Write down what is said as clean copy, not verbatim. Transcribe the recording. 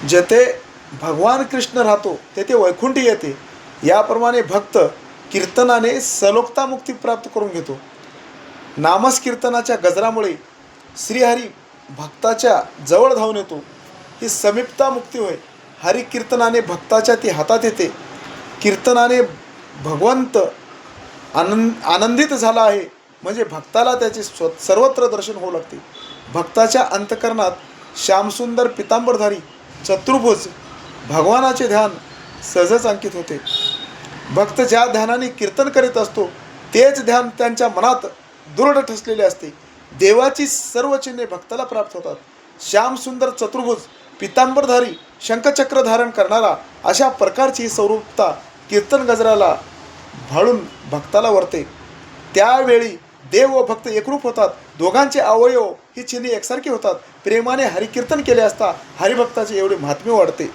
जेथे भगवान कृष्ण राहतो तेथे वैकुंठी येते. याप्रमाणे भक्त कीर्तनाने सलोकता मुक्ती प्राप्त करून घेतो. नामस्कीर्तनाच्या गजरामुळे श्रीहरी भक्ताच्या जवळ धावून येतो. ही समीपता मुक्ती होय. हरिकीर्तनाने भक्ताच्या ती हातात येते. कीर्तनाने भगवंत आनंदित झाला आहे म्हणजे भक्ताला त्याचे सर्वत्र दर्शन होऊ लागते. भक्ताच्या अंतकरणात श्यामसुंदर पितांबरधारी चतुर्भुज भगवानाचे ध्यान सहजच अंकित होते. भक्त ज्या ध्यानाने कीर्तन करीत असतो तेच ध्यान त्यांच्या मनात दृढ ठसलेले असते. देवाची सर्व चिन्हे भक्ताला प्राप्त होतात. श्यामसुंदर चतुर्भुज पितांबरधारी शंखचक्र धारण करणारा अशा प्रकारची स्वरूपता कीर्तन गजराला भाळून भक्ताला वरते. त्यावेळी देव व भक्त एकरूप होतात. दोघांचे अवयव ही चिन्हे एकसारखी होतात. प्रेमाने हरिकीर्तन केले असता हरिभक्ताचे एवढे महात्म्य वाढते.